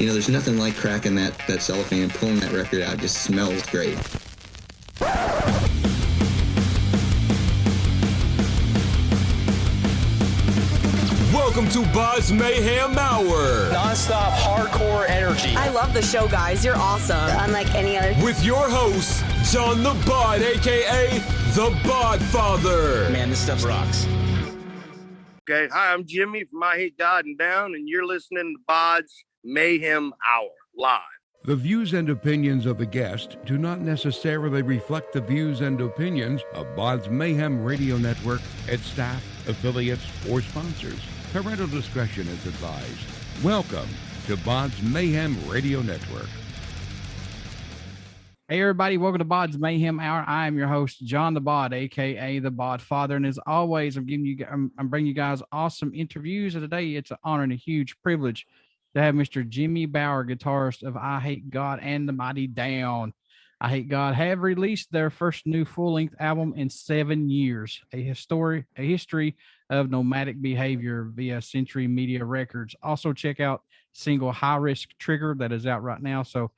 there's nothing like cracking that cellophane and pulling that record out. It just smells great. Welcome to BODS Mayhem Hour. Non-stop hardcore energy. I love the show, guys. You're awesome. Unlike any other. With your host, John the Bod, a.k.a. the Bod Father. Man, this stuff rocks. Okay, hi, I'm Jimmy from EyeHateGod and Down, and you're listening to BODS Mayhem Hour, live. The views and opinions of the guest do not necessarily reflect the views and opinions of BODS Mayhem Radio Network, its staff, affiliates, or sponsors. Parental discretion is advised. Welcome to BODS Mayhem Radio Network. Hey everybody, welcome to BODS Mayhem Hour. I am your host, John the Bod, aka the Bod Father, and as always, I'm bringing you guys awesome interviews. And today, it's an honor and a huge privilege to have Mr. Jimmy Bauer, guitarist of EyeHateGod and the Mighty Down. EyeHateGod have released their first new full-length album in 7 years, a history of nomadic behavior via Century Media Records. Also, check out single High Risk Trigger that is out right now. So,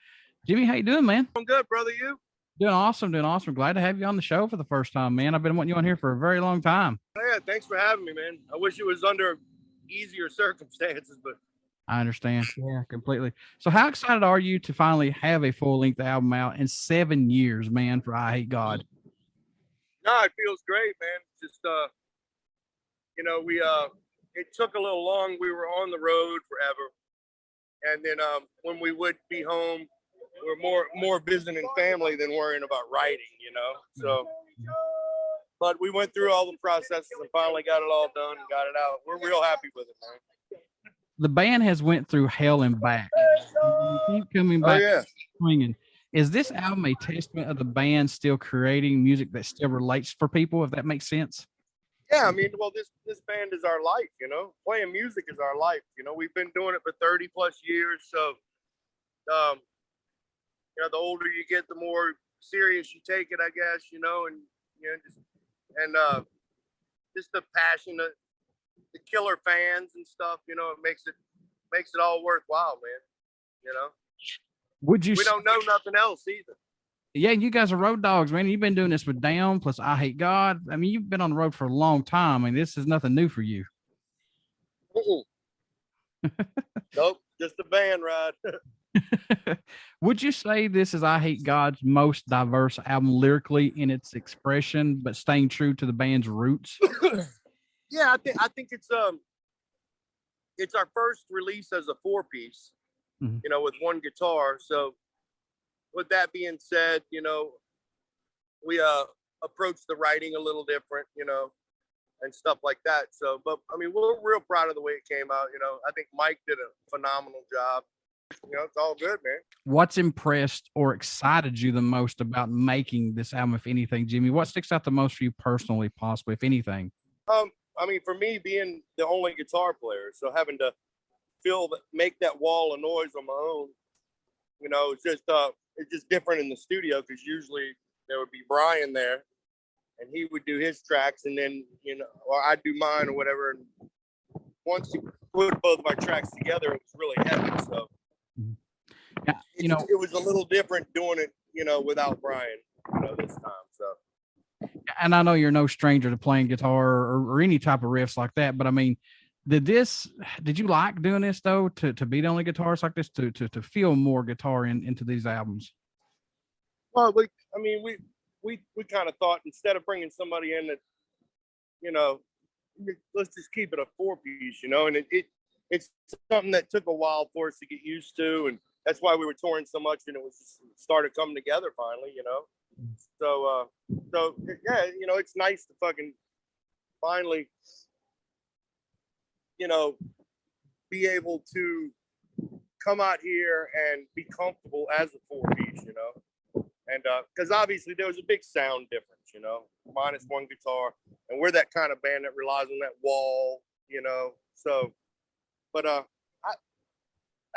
Jimmy, how you doing, man? I'm good, brother. You? Doing awesome. Glad to have you on the show for the first time, man. I've been wanting you on here for a very long time. Yeah, thanks for having me, man. I wish it was under easier circumstances, but I understand. Yeah, completely. So how excited are you to finally have a full-length album out in 7 years, man, for EyeHateGod? No, it feels great, man. Just, it took a little long. We were on the road forever. And then when we would be home, we're more visiting family than worrying about writing, So, but we went through all the processes and finally got it all done and got it out. We're real happy with it, man. The band has went through hell and back. You keep coming back, swinging. Is this album a testament of the band still creating music that still relates for people, if that makes sense? Yeah, I mean, well, this band is our life, Playing music is our life, We've been doing it for 30 plus years, so the older you get, the more serious you take it, I guess, just the passion, the killer fans and stuff, it makes it all worthwhile, man. Would you? We don't know nothing else either. Yeah, you guys are road dogs, man. You've been doing this with Down plus EyeHateGod. I mean, you've been on the road for a long time. I mean, this is nothing new for you. Nope, just a van ride. Would you say this is EyeHateGod's most diverse album lyrically in its expression, but staying true to the band's roots? Yeah, I think it's our first release as a 4-piece, with one guitar. So with that being said, we approached the writing a little different, and stuff like that. So, but I mean, we're real proud of the way it came out. I think Mike did a phenomenal job. It's all good, man. What's impressed or excited you the most about making this album, if anything, Jimmy? What sticks out the most for you personally, possibly, if anything? I mean, for me, being the only guitar player, so having to make that wall of noise on my own, it's just different in the studio, because usually there would be Brian there, and he would do his tracks, and then or I'd do mine or whatever. And once you put both of our tracks together, it was really heavy. So yeah, it was a little different doing it, without Brian, this time. So. And I know you're no stranger to playing guitar or any type of riffs like that, but I mean, did you like doing this though, to be the only guitarist like this, to feel more guitar into these albums? Well, we kind of thought, instead of bringing somebody in that, let's just keep it a 4-piece, and it's something that took a while for us to get used to, and that's why we were touring so much, and it started coming together finally, So yeah, it's nice to fucking finally, be able to come out here and be comfortable as a 4-piece, and because obviously there was a big sound difference, minus one guitar, and we're that kind of band that relies on that wall, So, but I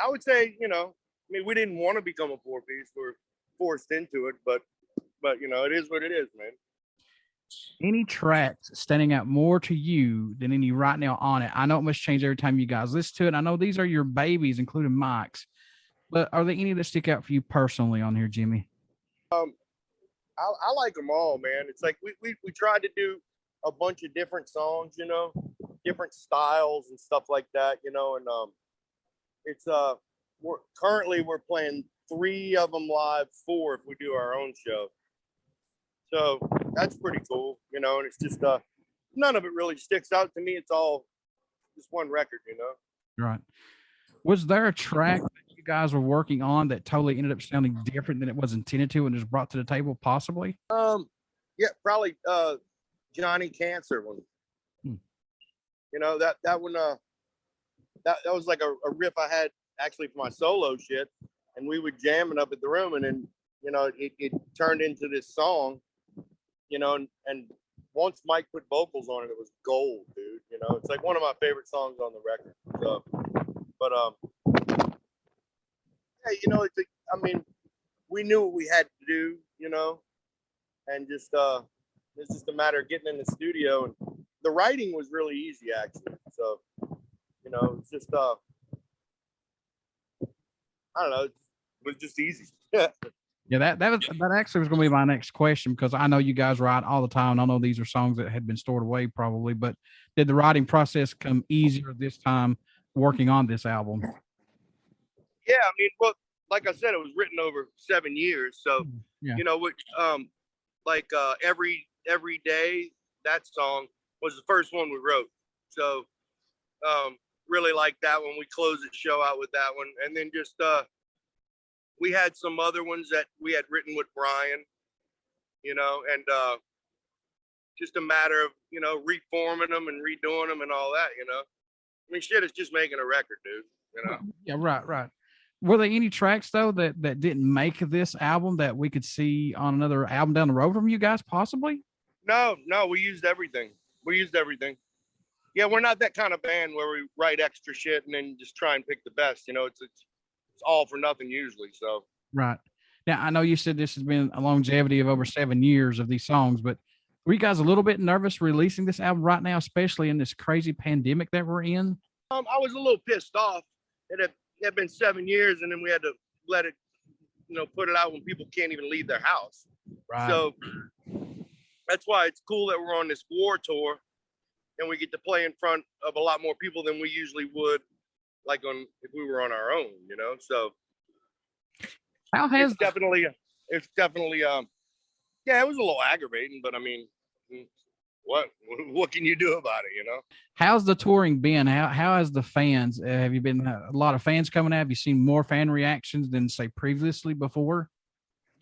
would say, we didn't want to become a 4-piece. We were forced into it, but it is what it is, man. Any tracks standing out more to you than any right now on it? I know it must change every time you guys listen to it. I know these are your babies, including Mike's, But are there any that stick out for you personally on here, Jimmy? I like them all, man. It's like we tried to do a bunch of different songs, you know, different styles and stuff like that, you know, and it's we're playing 3 of them live, 4 if we do our own show. So that's pretty cool, you know, and it's just none of it really sticks out to me. It's all just one record, you know. Right. Was there a track that you guys were working on that totally ended up sounding different than it was intended to and just brought to the table, possibly? Yeah, probably Johnny Cancer one. You know, that one that was like a riff I had actually for my solo shit, and we would jam it up at the room, and then, you know, it turned into this song, you know, and once Mike put vocals on it, it was gold, dude. You know, it's like one of my favorite songs on the record. So, but yeah, you know, I mean, we knew what we had to do, you know, and just it's just a matter of getting in the studio, and the writing was really easy actually. So, you know, it's just I don't know, it was just easy. Yeah, that actually was going to be my next question, because I know you guys write all the time. I know these are songs that had been stored away probably, but did the writing process come easier this time working on this album? Yeah, I mean, well, like I said, it was written over 7 years. So, yeah. You know, like every day, that song was the first one we wrote. So, really like that one. We closed the show out with that one. And then just, we had some other ones that we had written with Brian, you know, and just a matter of, you know, reforming them and redoing them and all that, you know. I mean, shit, it's just making a record, dude, you know. Yeah, right. Were there any tracks, though, that didn't make this album that we could see on another album down the road from you guys, possibly? No, we used everything. Yeah, we're not that kind of band where we write extra shit and then just try and pick the best, you know. It's all for nothing usually. So right. Now, I know you said this has been a longevity of over 7 years of these songs, but were you guys a little bit nervous releasing this album right now, especially in this crazy pandemic that we're in? I was a little pissed off. It had been 7 years, and then we had to let it, you know, put it out when people can't even leave their house. Right. So that's why it's cool that we're on this war tour, and we get to play in front of a lot more people than we usually would, like if we were on our own, you know. So it's definitely yeah, it was a little aggravating, but I mean, what can you do about it, you know? How's the touring been? How has the fans, have you been a lot of fans coming out? Have you seen more fan reactions than, say, previously before?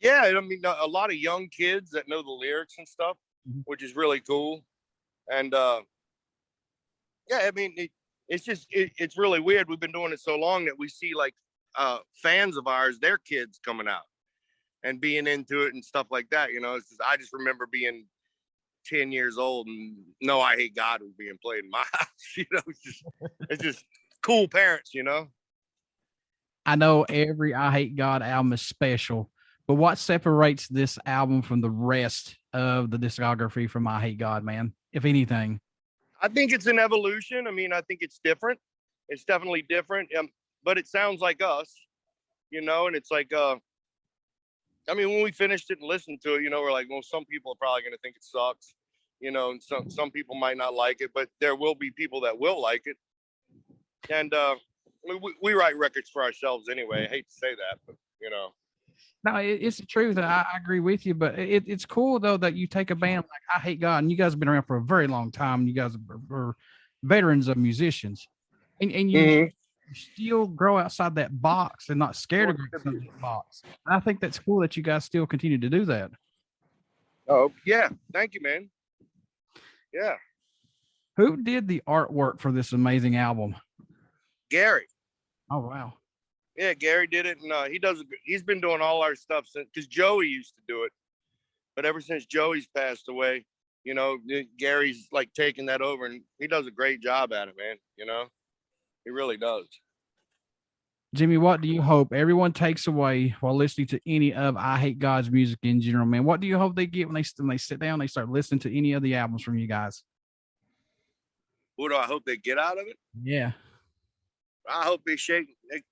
Yeah, I mean, a lot of young kids that know the lyrics and stuff, which is really cool. And yeah, I mean, it's really weird. We've been doing it so long that we see like fans of ours, their kids coming out and being into it and stuff like that. You know, I just remember being 10 years old and No I Hate God was being played in my house. You know, it's just cool parents, you know. I know every I Hate God album is special, but what separates this album from the rest of the discography from I Hate God, man, if anything? I think it's an evolution. I mean, I think it's different. It's definitely different, but it sounds like us, you know. And it's like, I mean, when we finished it and listened to it, you know, we're like, well, some people are probably going to think it sucks, you know, and some people might not like it, but there will be people that will like it. And we write records for ourselves anyway. I hate to say that, but, you know. No, it's the truth. I agree with you, but it's cool, though, that you take a band like I Hate God, and you guys have been around for a very long time. You guys are veterans of musicians, and you still grow outside that box and not scared of going outside that box. And I think that's cool that you guys still continue to do that. Oh, yeah. Thank you, man. Yeah. Who did the artwork for this amazing album? Gary. Oh, wow. Yeah, Gary did it, and he's been doing all our stuff since, because Joey used to do it, but ever since Joey's passed away, you know, Gary's like taking that over, and he does a great job at it, man. You know, he really does. Jimmy, what do you hope everyone takes away while listening to any of I Hate God's music in general, man? What do you hope they get when they sit down, they start listening to any of the albums from you guys? What do I hope they get out of it? Yeah. I hope they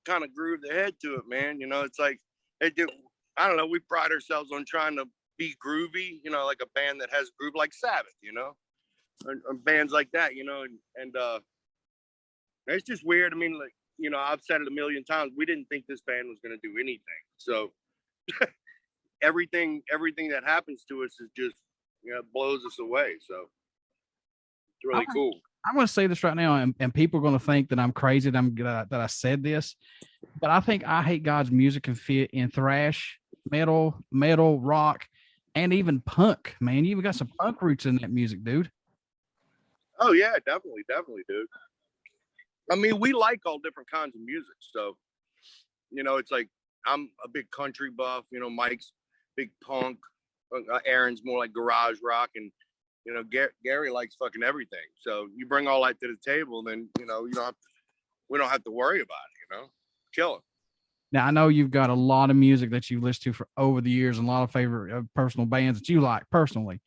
kind of groove their head to it, man. You know, it's like, I don't know. We pride ourselves on trying to be groovy, you know, like a band that has groove, like Sabbath, you know, or bands like that, you know, and it's just weird. I mean, like, you know, I've said it a million times. We didn't think this band was going to do anything. So everything that happens to us is just, you know, blows us away. So it's really cool. I'm going to say this right now, and people are going to think that I'm crazy that I said this, but I think EyeHateGods music can fit in thrash, metal, rock, and even punk, man. You even got some punk roots in that music, dude. Oh, yeah, definitely, dude. I mean, we like all different kinds of music. So, you know, it's like I'm a big country buff, you know, Mike's big punk, Aaron's more like garage rock, and you know, Gary likes fucking everything. So you bring all that to the table, then, you know, we don't have to worry about it, you know, kill it. Now, I know you've got a lot of music that you've listened to for over the years and a lot of favorite personal bands that you like personally,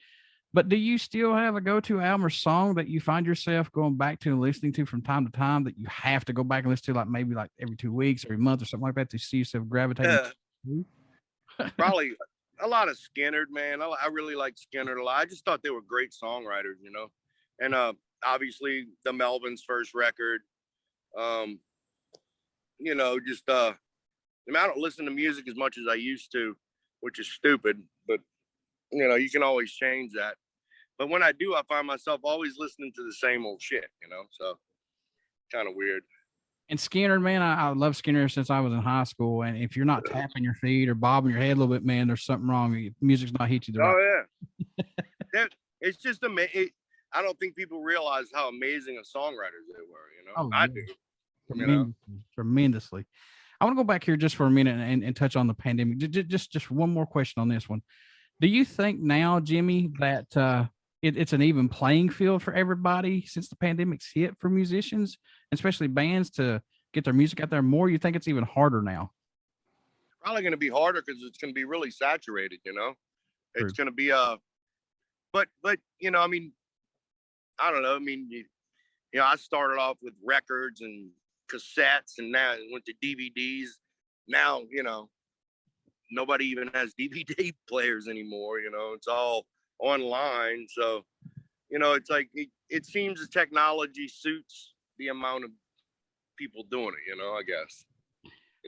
but do you still have a go-to album or song that you find yourself going back to and listening to from time to time that you have to go back and listen to, like maybe like every 2 weeks, every month or something like that, to see yourself gravitating? Probably a lot of Skynyrd, man. I really like Skynyrd a lot. I just thought they were great songwriters, you know. And obviously the Melvins' first record. You know, just I mean, I don't listen to music as much as I used to, which is stupid, but you know, you can always change that. But when I do, I find myself always listening to the same old shit, you know. So kind of weird. And Skynyrd, man, I love Skynyrd since I was in high school. And if you're not tapping your feet or bobbing your head a little bit, man, there's something wrong. Music's not hitting you the right. Oh, yeah. It's just amazing. I don't think people realize how amazing of songwriters they were, you know. Oh, I yeah. do. Tremendously. I want to go back here just for a minute and touch on the pandemic. Just one more question on this one. Do you think now, Jimmy, that it's an even playing field for everybody since the pandemic's hit for musicians, especially bands, to get their music out there more? You think it's even harder now? Probably going to be harder because it's going to be really saturated, you know. It's going to be but you know, I mean, I don't know. I mean, you know, I started off with records and cassettes, and now it went to DVDs. Now, you know, nobody even has DVD players anymore. You know, it's all online. So, you know, it's like it seems the technology suits the amount of people doing it, you know, I guess.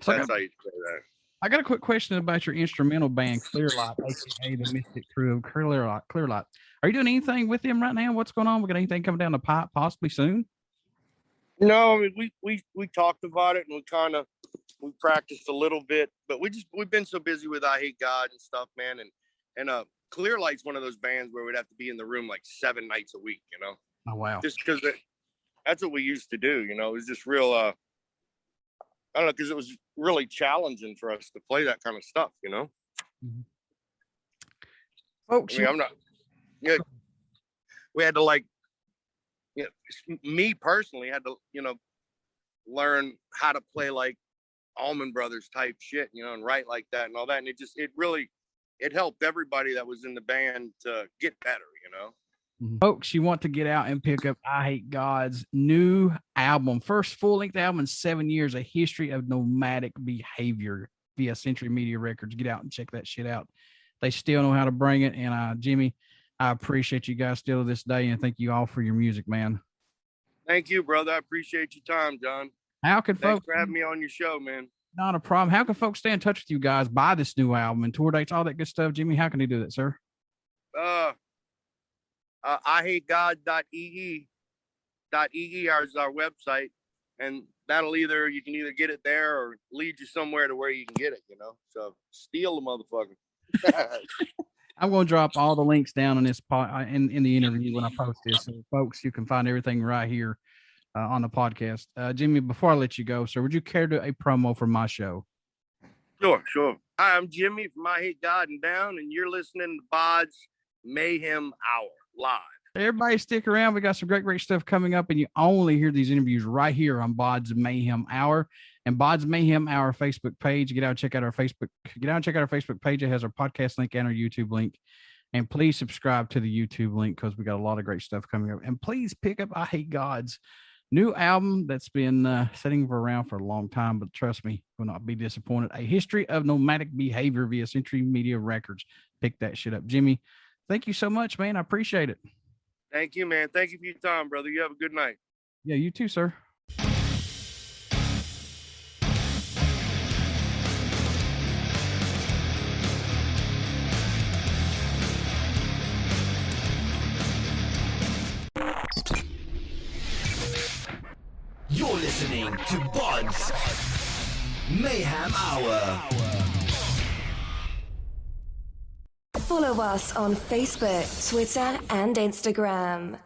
So that's how you say that. I got a quick question about your instrumental band, Clearlight, aka the Mystic Crew of Clearlight. Are you doing anything with them right now? What's going on? We got anything coming down the pipe possibly soon? No, I mean, we talked about it, and we practiced a little bit, but we've been so busy with EyeHateGod and stuff, man. And Clearlight's one of those bands where we'd have to be in the room like 7 nights a week, you know? Oh, wow. Just because that's what we used to do, you know? It was just real, I don't know, because it was really challenging for us to play that kind of stuff, you know? Mm-hmm. Folks, I mean, we had to, like, you know, me personally had to, you know, learn how to play like Allman Brothers type shit, you know, and write like that and all that. And it helped everybody that was in the band to get better, you know. Folks, you want to get out and pick up EyeHateGods' new album, first full-length album in 7 years, A History of Nomadic Behavior via Century Media Records. Get out and check that shit out. They still know how to bring it. And Jimmy, I appreciate you guys still to this day, and thank you all for your music, man. Thank you, brother. I appreciate your time, John. How can Thanks folks for having me on your show, man? Not a problem. How can folks stay in touch with you guys, buy this new album and tour dates, all that good stuff? Jimmy, how can they do that, sir? EyeHateGod.ee is our website, and you can either get it there or lead you somewhere to where you can get it, you know. So steal the motherfucker. I'm going to drop all the links down on this in the interview when I post this. So folks, you can find everything right here on the podcast. Jimmy, before I let you go, sir, would you care to do a promo for my show? Sure. Hi, I'm Jimmy from EyeHateGod and Down, and you're listening to BODS Mayhem Hour live. Everybody stick around. We got some great stuff coming up, and you only hear these interviews right here on BODS Mayhem Hour and BODS Mayhem Hour Facebook page. Get out and check out our Facebook page. It has our podcast link and our YouTube link. And please subscribe to the YouTube link because we got a lot of great stuff coming up. And please pick up EyeHateGods' new album that's been sitting around for a long time, but trust me, will not be disappointed. A History of Nomadic Behavior via Century Media Records. Pick that shit up. Jimmy, thank you so much, man. I appreciate it. Thank you, man. Thank you for your time, brother. You have a good night. Yeah, you too, sir. You're listening to BODS Mayhem Hour. Follow us on Facebook, Twitter, and Instagram.